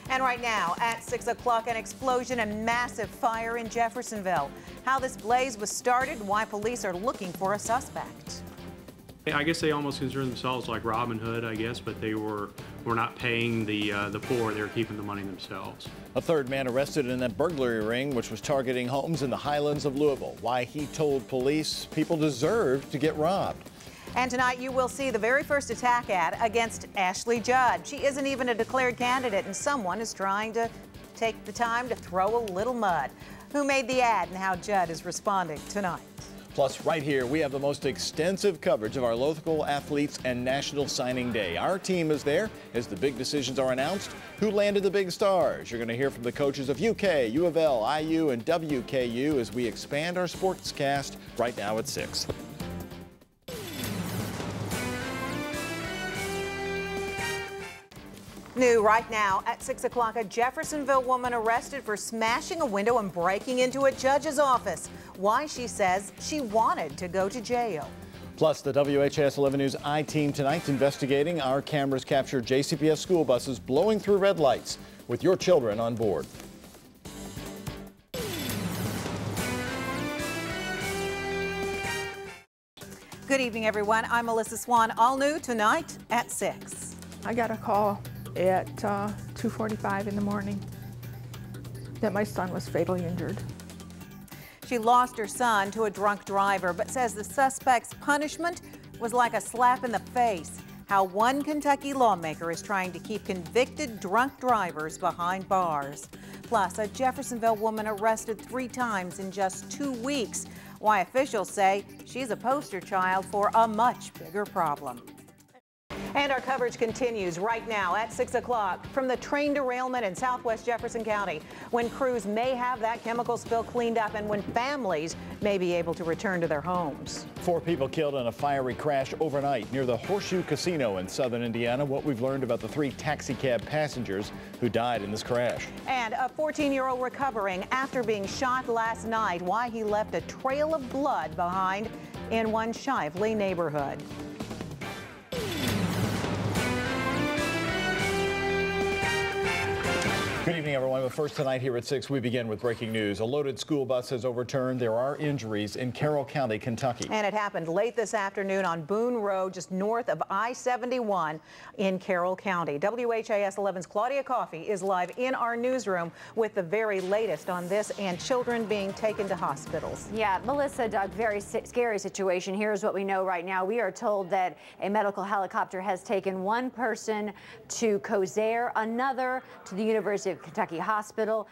And right now at 6 o'clock, an explosion and massive fire in Jeffersonville. How this blaze was started and why police are looking for a suspect. I guess they almost consider themselves like Robin Hood, I guess, but they were not paying the poor. They were keeping the money themselves. A third man arrested in a burglary ring which was targeting homes in the Highlands of Louisville. Why he told police people deserved to get robbed. And tonight you will see the very first attack ad against Ashley Judd. She isn't even a declared candidate and someone is trying to take the time to throw a little mud. Who made the ad and how Judd is responding tonight. Plus, right here, we have the most extensive coverage of our local athletes and National Signing Day. Our team is there as the big decisions are announced. Who landed the big stars? You're going to hear from the coaches of UK, U of L, IU, and WKU as we expand our sportscast right now at 6. New right now at 6 o'clock, a Jeffersonville woman arrested for smashing a window and breaking into a judge's office. Why she says she wanted to go to jail. Plus, the WHAS 11 News I-Team tonight's investigating. Our cameras capture JCPS school buses blowing through red lights with your children on board. Good evening, everyone. I'm Melissa Swan. All new tonight at 6. I got a call at 2:45 in the morning that my son was fatally injured. She lost her son to a drunk driver, but says the suspect's punishment was like a slap in the face. How one Kentucky lawmaker is trying to keep convicted drunk drivers behind bars. Plus, a Jeffersonville woman arrested 3 times in just 2 weeks. Why officials say she's a poster child for a much bigger problem. And our coverage continues right now at 6 o'clock from the train derailment in southwest Jefferson County, when crews may have that chemical spill cleaned up and when families may be able to return to their homes. 4 people killed in a fiery crash overnight near the Horseshoe Casino in southern Indiana. What we've learned about the 3 taxi cab passengers who died in this crash. And a 14-year-old recovering after being shot last night. Why he left a trail of blood behind in one Shively neighborhood. Good evening, everyone. But first tonight here at 6, we begin with breaking news. A loaded school bus has overturned. There are injuries in Carroll County, Kentucky. And it happened late this afternoon on Boone Road, just north of I-71 in Carroll County. WHAS 11's Claudia Coffey is live in our newsroom with the very latest on this and children being taken to hospitals. Yeah, Melissa, Doug, very scary situation. Here's what we know right now. We are told that a medical helicopter has taken one person to Kosare, another to the University of Kentucky Hospital.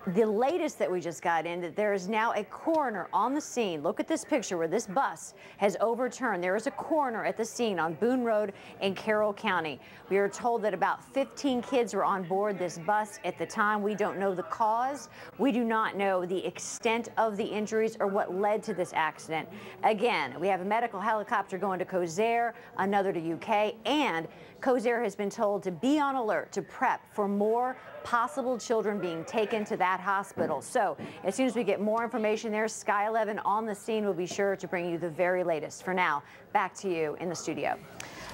The latest that we just got in, that there is now a coroner on the scene. Look at this picture where this bus has overturned. There is a coroner at the scene on Boone Road in Carroll County. We are told that about 15 kids were on board this bus at the time. We don't know the cause. We do not know the extent of the injuries or what led to this accident. Again, we have a medical helicopter going to Kosare, another to UK, and Kosare has been told to be on alert to prep for more possible children being taken to that hospital. So as soon as we get more information there, Sky 11 on the scene will be sure to bring you the very latest. For now, back to you in the studio.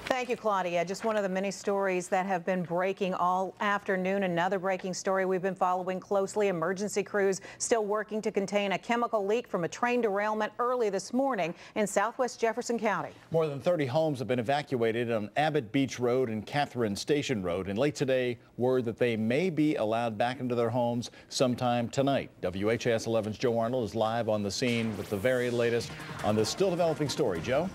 Thank you, Claudia. Just one of the many stories that have been breaking all afternoon. Another breaking story we've been following closely. Emergency crews still working to contain a chemical leak from a train derailment early this morning in southwest Jefferson County. More than 30 homes have been evacuated on Abbott Beach Road and Catherine Station Road. And late today, word that they may be allowed back into their homes sometime tonight. WHAS 11's Joe Arnold is live on the scene with the very latest on this still developing story. Joe?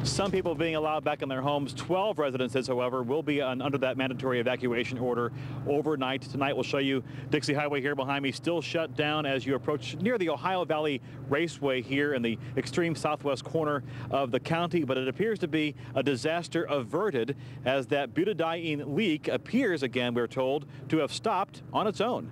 Some people being allowed back in their homes. 12 residences, however, will be under that mandatory evacuation order overnight. Tonight, we'll show you Dixie Highway here behind me, still shut down as you approach near the Ohio Valley Raceway here in the extreme southwest corner of the county. But it appears to be a disaster averted as that butadiene leak appears, again, we're told, to have stopped on its own.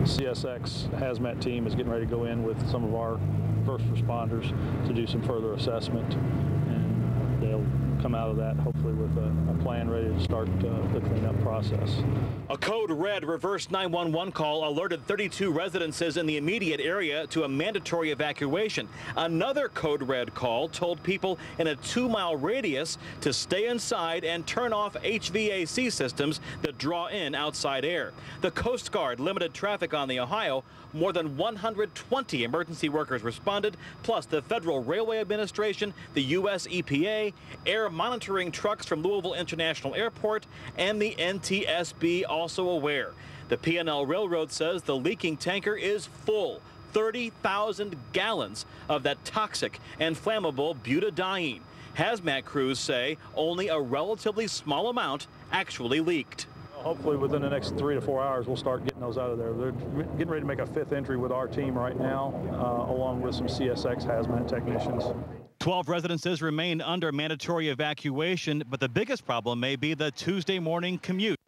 CSX hazmat team is getting ready to go in with some of our first responders to do some further assessment, and they'll come out of that hopefully with a plan ready to start the cleanup process. A code red reverse 911 call alerted 32 residences in the immediate area to a mandatory evacuation. Another code red call told people in a 2-mile radius to stay inside and turn off HVAC systems that draw in outside air. The Coast Guard limited traffic on the Ohio. More than 120 emergency workers responded, plus the Federal Railway Administration, the U.S. EPA, air monitoring trucks from Louisville International Airport, and the NTSB also aware. The P&L Railroad says the leaking tanker is full. 30,000 gallons of that toxic and flammable butadiene. Hazmat crews say only a relatively small amount actually leaked. Hopefully within the next 3 to 4 hours, we'll start getting those out of there. They're getting ready to make a 5th entry with our team right now, along with some CSX hazmat technicians. 12 residences remain under mandatory evacuation, but the biggest problem may be the Tuesday morning commute,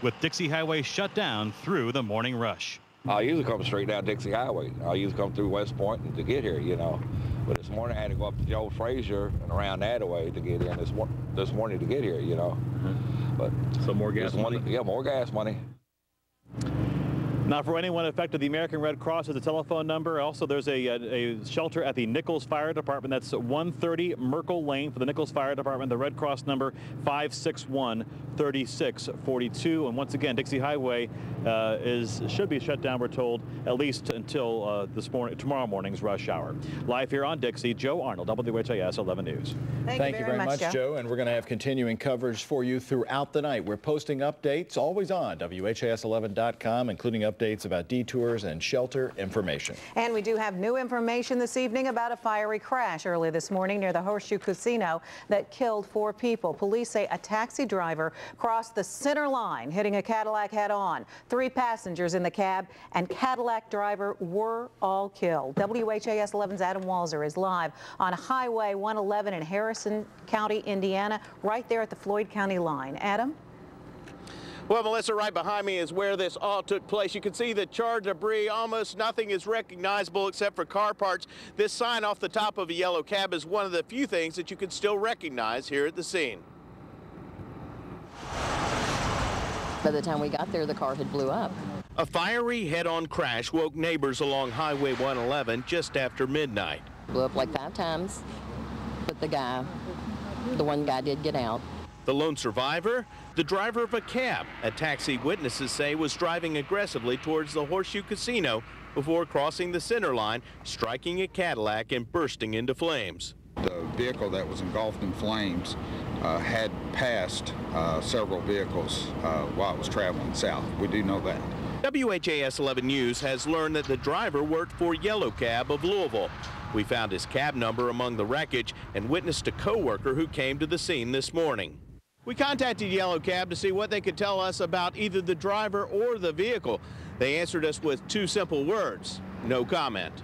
with Dixie Highway shut down through the morning rush. I usually come straight down Dixie Highway. I usually come through West Point to get here, you know. But this morning I had to go up to Joe Frazier and around that way to get in this morning to get here, you know. But so more gas money? Yeah, more gas money. Now, for anyone affected, the American Red Cross has a telephone number. Also, there's a shelter at the Nichols Fire Department. That's 130 Merkle Lane for the Nichols Fire Department. The Red Cross number 561-3642. And once again, Dixie Highway should be shut down, we're told, at least until tomorrow morning's rush hour. Live here on Dixie, Joe Arnold, WHAS 11 News. Thank you very much, Joe. And we're going to have continuing coverage for you throughout the night. We're posting updates always on WHAS11.com, including updates about detours and shelter information. And we do have new information this evening about a fiery crash early this morning near the Horseshoe Casino that killed 4 people. Police say a taxi driver crossed the center line, hitting a Cadillac head-on. 3 passengers in the cab and Cadillac driver were all killed. WHAS 11's Adam Walzer is live on Highway 111 in Harrison County, Indiana, right there at the Floyd County line. Adam? Well, Melissa, right behind me is where this all took place. You can see the charred debris. Almost nothing is recognizable except for car parts. This sign off the top of a yellow cab is one of the few things that you can still recognize here at the scene. By the time we got there, the car had blew up. A fiery head-on crash woke neighbors along Highway 111 just after midnight. Blew up like 5 times, but the one guy did get out. The lone survivor, the driver of a cab. A taxi witnesses say was driving aggressively towards the Horseshoe Casino before crossing the center line, striking a Cadillac and bursting into flames. The vehicle that was engulfed in flames had passed several vehicles while it was traveling south. We do know that. WHAS 11 News has learned that the driver worked for Yellow Cab of Louisville. We found his cab number among the wreckage and witnessed a co-worker who came to the scene this morning. We contacted Yellow Cab to see what they could tell us about either the driver or the vehicle. They answered us with 2 simple words: no comment.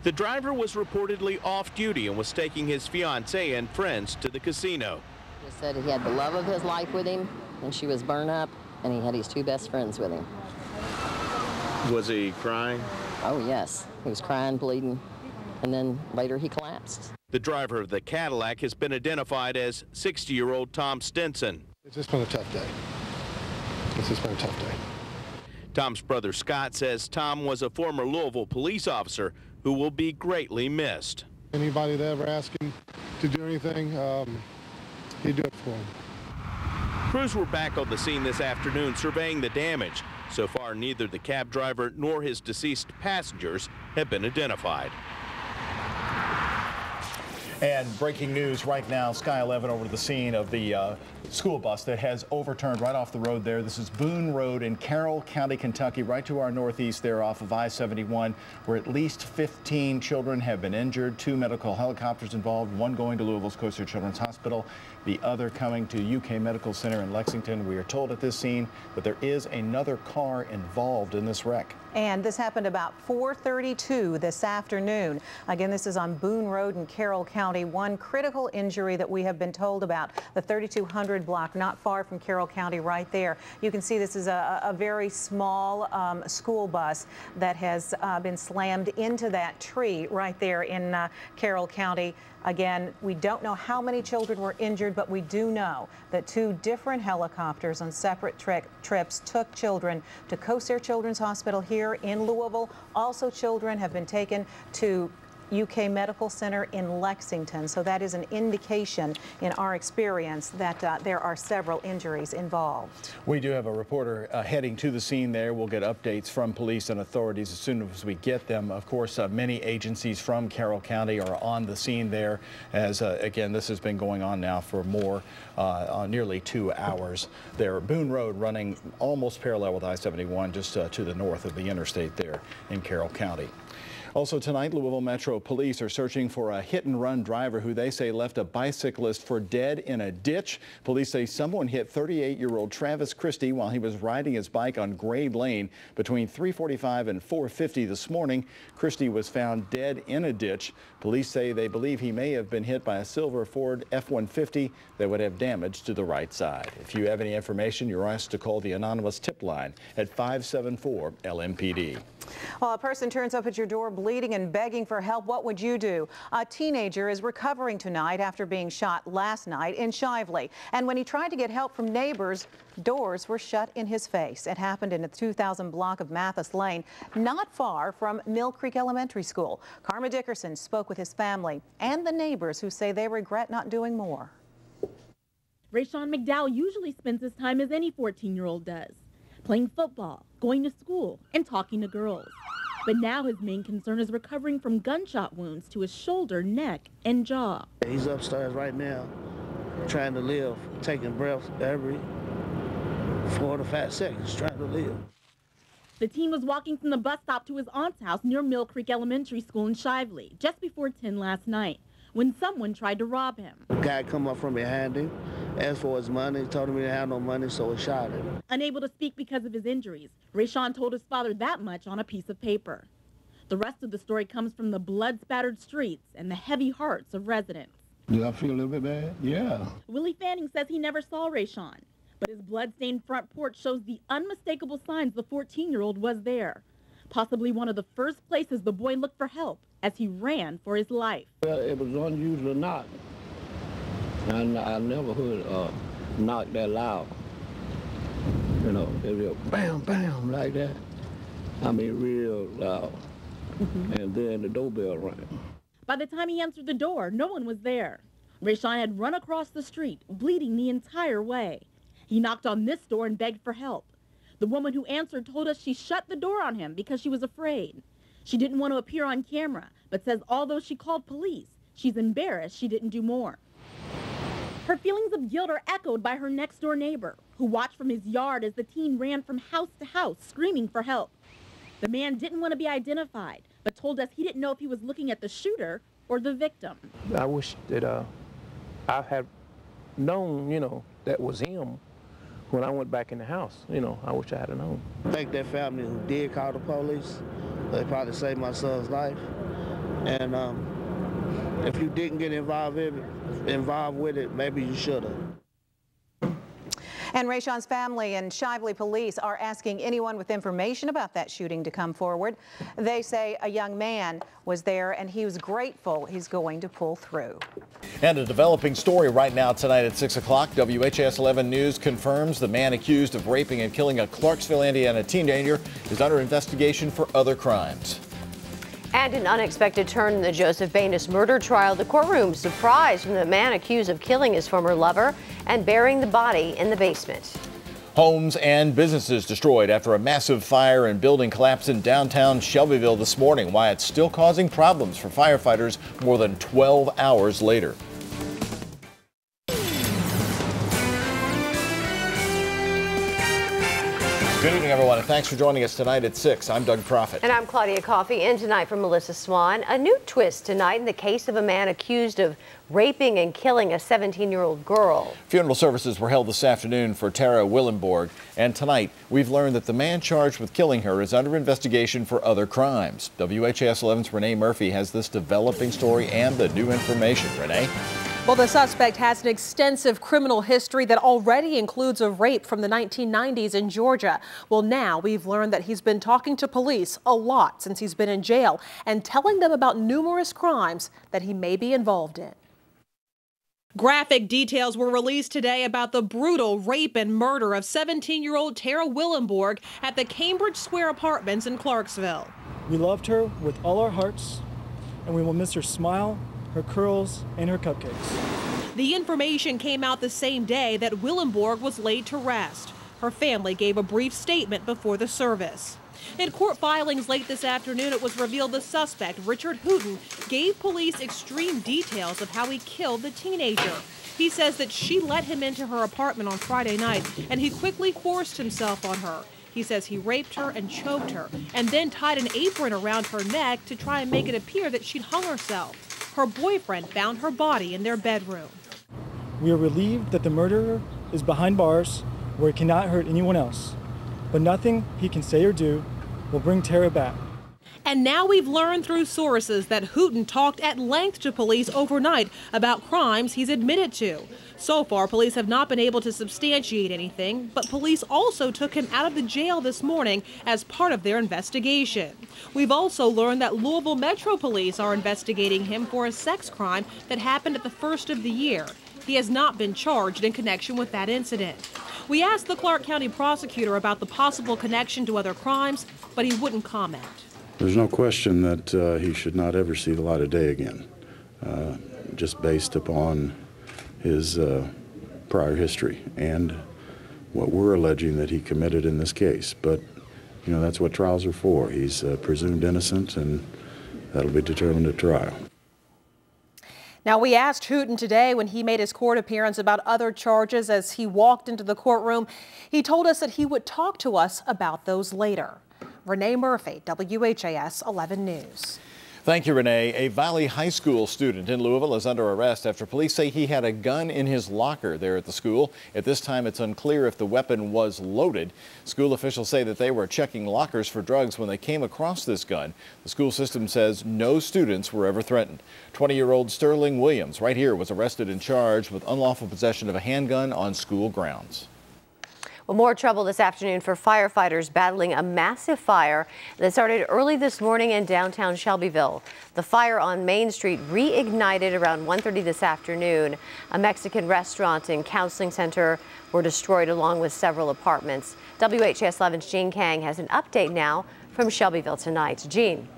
The driver was reportedly off-duty and was taking his fiancée and friends to the casino. He said he had the love of his life with him, and she was burned up, and he had his 2 best friends with him. Was he crying? Oh, yes. He was crying, bleeding, and then later he collapsed. The driver of the Cadillac has been identified as 60-year-old Tom Stinson. It's just been a tough day. It's just been a tough day. Tom's brother Scott says Tom was a former Louisville police officer who will be greatly missed. Anybody that ever asked him to do anything, he'd do it for him. Crews were back on the scene this afternoon surveying the damage. So far, neither the cab driver nor his deceased passengers have been identified. And breaking news right now, Sky 11 over to the scene of the school bus that has overturned right off the road there. This is Boone Road in Carroll County, Kentucky, right to our northeast there off of I-71, where at least 15 children have been injured. 2 medical helicopters involved, 1 going to Louisville's Coaster Children's Hospital, the other coming to UK Medical Center in Lexington. We are told at this scene that there is another car involved in this wreck. And this happened about 4:32 this afternoon. Again, this is on Boone Road in Carroll County. One critical injury that we have been told about, the 3200 block, not far from Carroll County right there. You can see this is a very small school bus that has been slammed into that tree right there in Carroll County. Again, we don't know how many children were injured, but we do know that 2 different helicopters on separate trips took children to Corsair Children's Hospital here in Louisville. Also, children have been taken to UK Medical Center in Lexington. So that is an indication in our experience that there are several injuries involved. We do have a reporter heading to the scene there. We'll get updates from police and authorities as soon as we get them. Of course, many agencies from Carroll County are on the scene there as, again, this has been going on now for nearly 2 hours there. Boone Road running almost parallel with I-71 just to the north of the interstate there in Carroll County. Also tonight, Louisville Metro Police are searching for a hit-and-run driver who they say left a bicyclist for dead in a ditch. Police say someone hit 38-year-old Travis Christie while he was riding his bike on Grade Lane between 3:45 and 4:50 this morning. Christie was found dead in a ditch. Police say they believe he may have been hit by a silver Ford F-150 that would have damage to the right side. If you have any information, you're asked to call the anonymous tip line at 574-LMPD. Well, a person turns up at your door bleeding and begging for help. What would you do? A teenager is recovering tonight after being shot last night in Shively. And when he tried to get help from neighbors, doors were shut in his face. It happened in the 2000 block of Mathis Lane, not far from Mill Creek Elementary School. Karma Dickerson spoke with his family and the neighbors who say they regret not doing more. Rayshawn McDowell usually spends his time as any 14-year-old does, playing football, going to school, and talking to girls. But now his main concern is recovering from gunshot wounds to his shoulder, neck, and jaw. He's upstairs right now, trying to live, taking breaths every 4 to 5 seconds, trying to live. The teen was walking from the bus stop to his aunt's house near Mill Creek Elementary School in Shively just before 10 last night when someone tried to rob him. The guy come up from behind him, asked for his money, told him he didn't have no money, so he shot him. Unable to speak because of his injuries, Rayshawn told his father that much on a piece of paper. The rest of the story comes from the blood-spattered streets and the heavy hearts of residents. Do I feel a little bit bad? Yeah. Willie Fanning says he never saw Rayshawn, but his blood-stained front porch shows the unmistakable signs the 14-year-old was there. Possibly one of the first places the boy looked for help as he ran for his life. Well, it was unusual knock. I never heard a knock that loud. You know, it was bam, bam, like that. I mean, real loud. And then the doorbell rang. By the time he answered the door, no one was there. Rayshawn had run across the street, bleeding the entire way. He knocked on this door and begged for help. The woman who answered told us she shut the door on him because she was afraid. She didn't want to appear on camera, but says although she called police, she's embarrassed she didn't do more. Her feelings of guilt are echoed by her next-door neighbor, who watched from his yard as the teen ran from house to house, screaming for help. The man didn't want to be identified, but told us he didn't know if he was looking at the shooter or the victim. I wish that I had known, you know, that was him when I went back in the house. You know, I wish I had known. Thank that family who did call the police. They probably saved my son's life. And if you didn't get involved with it, maybe you should have. And Rayshawn's family and Shively police are asking anyone with information about that shooting to come forward. They say a young man was there and he was grateful he's going to pull through. And a developing story right now tonight at 6 o'clock. WHS 11 News confirms the man accused of raping and killing a Clarksville, Indiana teenager is under investigation for other crimes. And an unexpected turn in the Joseph Banis murder trial. The courtroom surprised from the man accused of killing his former lover and burying the body in the basement. Homes and businesses destroyed after a massive fire and building collapse in downtown Shelbyville this morning. Why it's still causing problems for firefighters more than 12 hours later. Good evening, everyone, and thanks for joining us tonight at 6. I'm Doug Proffitt. And I'm Claudia Coffey. In tonight from Melissa Swan. A new twist tonight in the case of a man accused of raping and killing a 17-year-old girl. Funeral services were held this afternoon for Tara Willenborg, and tonight we've learned that the man charged with killing her is under investigation for other crimes. WHAS 11's Renee Murphy has this developing story and the new information. Renee? Well, the suspect has an extensive criminal history that already includes a rape from the 1990s in Georgia. Well, now we've learned that he's been talking to police a lot since he's been in jail and telling them about numerous crimes that he may be involved in. Graphic details were released today about the brutal rape and murder of 17-year-old Tara Willenborg at the Cambridge Square Apartments in Clarksville. We loved her with all our hearts, and we will miss her smile, her curls, and her cupcakes. The information came out the same day that Willenborg was laid to rest. Her family gave a brief statement before the service. In court filings late this afternoon, it was revealed the suspect, Richard Hooten, gave police extreme details of how he killed the teenager. He says that she let him into her apartment on Friday night, and he quickly forced himself on her. He says he raped her and choked her, and then tied an apron around her neck to try and make it appear that she'd hung herself. Her boyfriend found her body in their bedroom. We are relieved that the murderer is behind bars where he cannot hurt anyone else, but nothing he can say or do will bring Tara back. And now we've learned through sources that Hooten talked at length to police overnight about crimes he's admitted to. So far, police have not been able to substantiate anything, but police also took him out of the jail this morning as part of their investigation. We've also learned that Louisville Metro Police are investigating him for a sex crime that happened at the first of the year. He has not been charged in connection with that incident. We asked the Clark County prosecutor about the possible connection to other crimes, but he wouldn't comment. There's no question that he should not ever see the light of day again, just based upon his prior history and what we're alleging that he committed in this case. But, you know, that's what trials are for. He's presumed innocent, and that'll be determined at trial. Now, we asked Hooten today when he made his court appearance about other charges as he walked into the courtroom. He told us that he would talk to us about those later. Renee Murphy, WHAS 11 News. Thank you, Renee. A Valley High School student in Louisville is under arrest after police say he had a gun in his locker there at the school. At this time, it's unclear if the weapon was loaded. School officials say that they were checking lockers for drugs when they came across this gun. The school system says no students were ever threatened. 20-year-old Sterling Williams, right here, was arrested and charged with unlawful possession of a handgun on school grounds. Well, more trouble this afternoon for firefighters battling a massive fire that started early this morning in downtown Shelbyville. The fire on Main Street reignited around 1:30 this afternoon. A Mexican restaurant and counseling center were destroyed along with several apartments. WHAS 11's Jean Kang has an update now from Shelbyville tonight. Jean.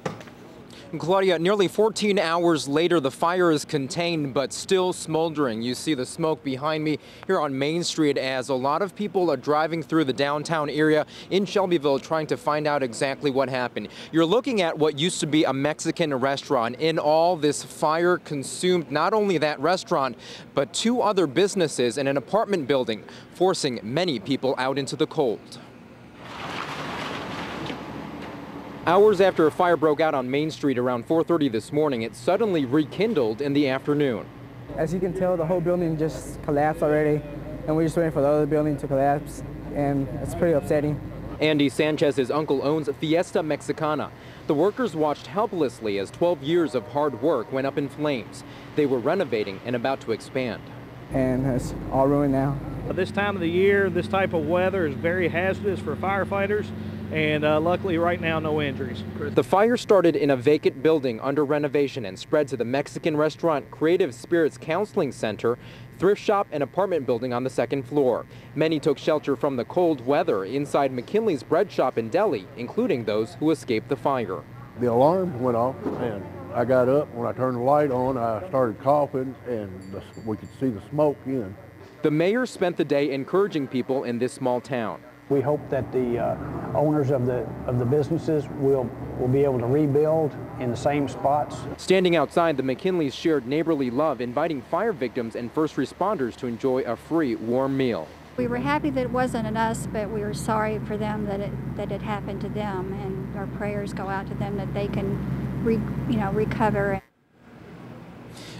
Claudia, nearly 14 hours later, the fire is contained but still smoldering. You see the smoke behind me here on Main Street as a lot of people are driving through the downtown area in Shelbyville trying to find out exactly what happened. You're looking at what used to be a Mexican restaurant. In all, this fire consumed not only that restaurant, but 2 other businesses and an apartment building, forcing many people out into the cold. Hours after a fire broke out on Main Street around 4:30 this morning, it suddenly rekindled in the afternoon. As you can tell, the whole building just collapsed already, and we're just waiting for the other building to collapse, and it's pretty upsetting. Andy Sanchez's uncle owns Fiesta Mexicana. The workers watched helplessly as 12 years of hard work went up in flames. They were renovating and about to expand. And it's all ruined now. This time of the year, this type of weather is very hazardous for firefighters. And luckily right now, no injuries. The fire started in a vacant building under renovation and spread to the Mexican restaurant, Creative Spirits Counseling Center, thrift shop, and apartment building on the 2nd floor. Many took shelter from the cold weather inside McKinley's bread shop and deli, including those who escaped the fire. The alarm went off, and I got up. When I turned the light on, I started coughing, and we could see the smoke in. The mayor spent the day encouraging people in this small town. We hope that the owners of the businesses will be able to rebuild in the same spots. Standing outside, the McKinleys shared neighborly love, inviting fire victims and first responders to enjoy a free warm meal. We were happy that it wasn't an us, but we were sorry for them that it happened to them, and our prayers go out to them that they can, recover.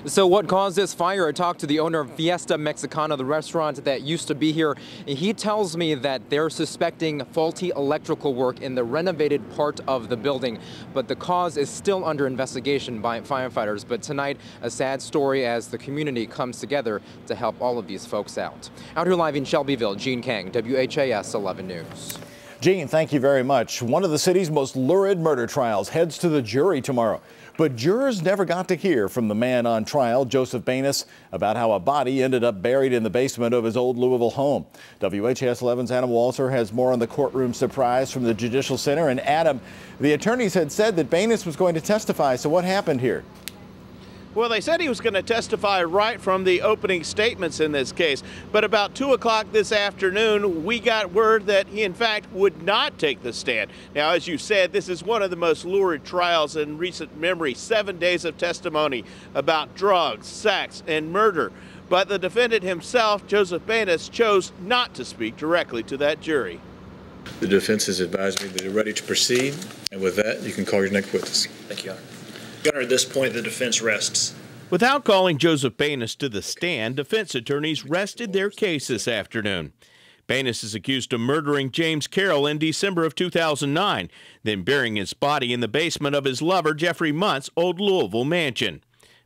So what caused this fire? I talked to the owner of Fiesta Mexicana, the restaurant that used to be here. He tells me that they're suspecting faulty electrical work in the renovated part of the building, but the cause is still under investigation by firefighters. But tonight, a sad story as the community comes together to help all of these folks out. Out here live in Shelbyville, Gene Kang, WHAS 11 News. Gene, thank you very much. One of the city's most lurid murder trials heads to the jury tomorrow. But jurors never got to hear from the man on trial, Joseph Banis, about how a body ended up buried in the basement of his old Louisville home. WHAS 11's Adam Walser has more on the courtroom surprise from the Judicial Center. And Adam, the attorneys had said that Banis was going to testify. So what happened here? Well, they said he was going to testify right from the opening statements in this case. But about 2 o'clock this afternoon, we got word that he, in fact, would not take the stand. Now, as you said, this is one of the most lurid trials in recent memory. 7 days of testimony about drugs, sex, and murder. But the defendant himself, Joseph Banis, chose not to speak directly to that jury. The defense has advised me that they're ready to proceed. And with that, you can call your next witness. Thank you, Your Honor. Your Honor, at this point, the defense rests. Without calling Joseph Banis to the stand, defense attorneys rested their case this afternoon. Banis is accused of murdering James Carroll in December of 2009, then burying his body in the basement of his lover, Jeffrey Mont's old Louisville mansion.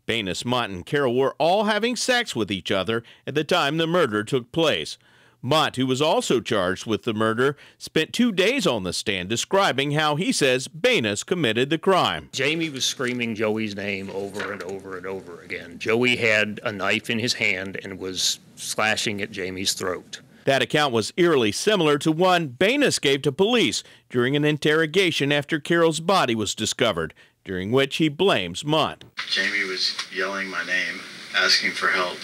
Banis, Mont, and Carroll were all having sex with each other at the time the murder took place. Mont, who was also charged with the murder, spent 2 days on the stand describing how he says Banis committed the crime. Jamie was screaming Joey's name over and over and over again. Joey had a knife in his hand and was slashing at Jamie's throat. That account was eerily similar to one Banis gave to police during an interrogation after Carroll's body was discovered, during which he blames Mont. Jamie was yelling my name, asking for help,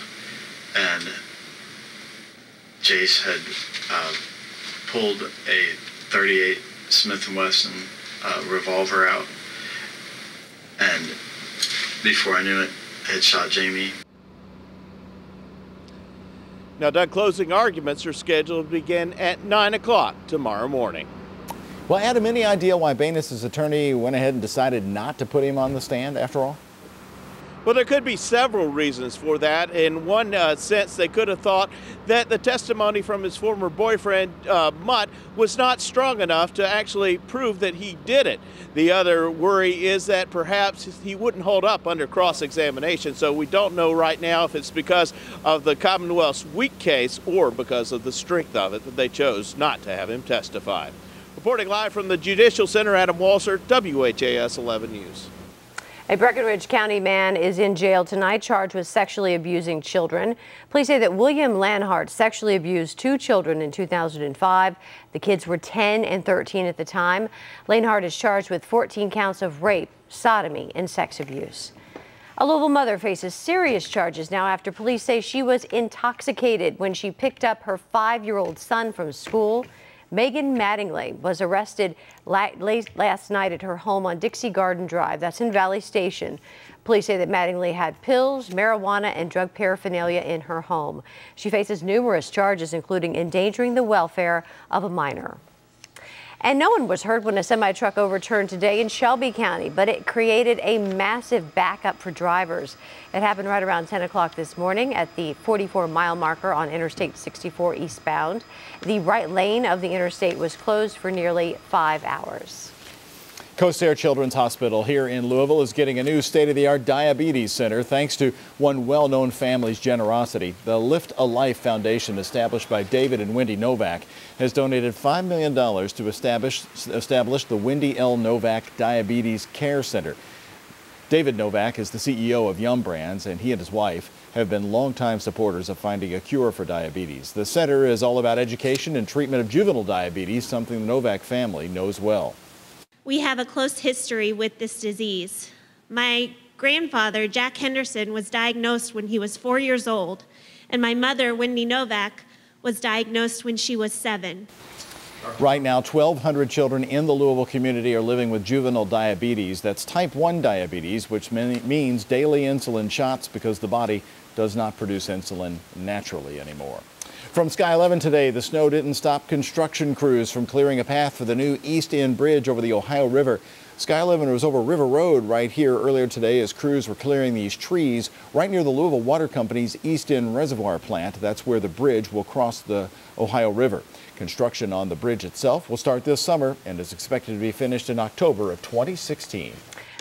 and Jace had pulled a .38 Smith & Wesson revolver out, and before I knew it, had shot Jamie. Now, Doug, closing arguments are scheduled to begin at 9 o'clock tomorrow morning. Well, Adam, any idea why Banis' attorney went ahead and decided not to put him on the stand after all? Well, there could be several reasons for that. In one sense, they could have thought that the testimony from his former boyfriend, Mutt, was not strong enough to actually prove that he did it. The other worry is that perhaps he wouldn't hold up under cross-examination, so we don't know right now if it's because of the Commonwealth's weak case or because of the strength of it that they chose not to have him testify. Reporting live from the Judicial Center, Adam Walser, WHAS 11 News. A Breckinridge County man is in jail tonight charged with sexually abusing children. Police say that William Lanhart sexually abused 2 children in 2005. The kids were 10 and 13 at the time. Lanhart is charged with 14 counts of rape, sodomy, and sex abuse. A Louisville mother faces serious charges now after police say she was intoxicated when she picked up her 5-year-old son from school. Megan Mattingly was arrested late last night at her home on Dixie Garden Drive. That's in Valley Station. Police say that Mattingly had pills, marijuana, and drug paraphernalia in her home. She faces numerous charges, including endangering the welfare of a minor. And no one was hurt when a semi-truck overturned today in Shelby County, but it created a massive backup for drivers. It happened right around 10 o'clock this morning at the 44-mile marker on Interstate 64 eastbound. The right lane of the interstate was closed for nearly 5 hours. Coast Air Children's Hospital here in Louisville is getting a new state-of-the-art diabetes center thanks to one well-known family's generosity. The Lift a Life Foundation, established by David and Wendy Novak, has donated $5 million to establish the Wendy L. Novak Diabetes Care Center. David Novak is the CEO of Yum Brands, and he and his wife have been longtime supporters of finding a cure for diabetes. The center is all about education and treatment of juvenile diabetes, something the Novak family knows well. We have a close history with this disease. My grandfather, Jack Henderson, was diagnosed when he was 4 years old, and my mother, Wendy Novak, was diagnosed when she was 7. Right now, 1,200 children in the Louisville community are living with juvenile diabetes. That's type 1 diabetes, which means daily insulin shots because the body does not produce insulin naturally anymore. From Sky 11 today, the snow didn't stop construction crews from clearing a path for the new East End Bridge over the Ohio River. Sky 11 was over River Road right here earlier today as crews were clearing these trees right near the Louisville Water Company's East End Reservoir plant. That's where the bridge will cross the Ohio River. Construction on the bridge itself will start this summer and is expected to be finished in October of 2016.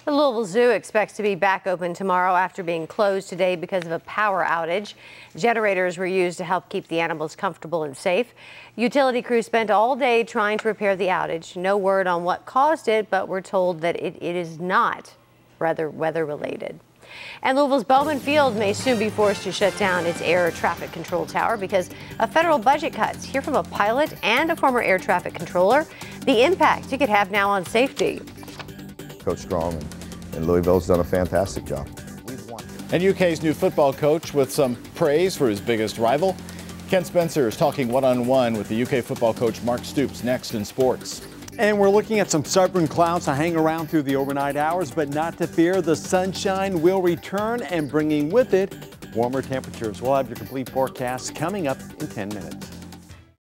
The Louisville Zoo expects to be back open tomorrow after being closed today because of a power outage. Generators were used to help keep the animals comfortable and safe. Utility crews spent all day trying to repair the outage. No word on what caused it, but we're told that it is not weather related. And Louisville's Bowman Field may soon be forced to shut down its air traffic control tower because of federal budget cuts. Hear from a pilot and a former air traffic controller the impact it could have now on safety. Coach Strong and Louisville's done a fantastic job. And UK's new football coach with some praise for his biggest rival. Ken Spencer is talking one-on-one with the UK football coach Mark Stoops next in sports. And we're looking at some stubborn clouds to hang around through the overnight hours, but not to fear. The sunshine will return and bringing with it warmer temperatures. We'll have your complete forecast coming up in 10 minutes.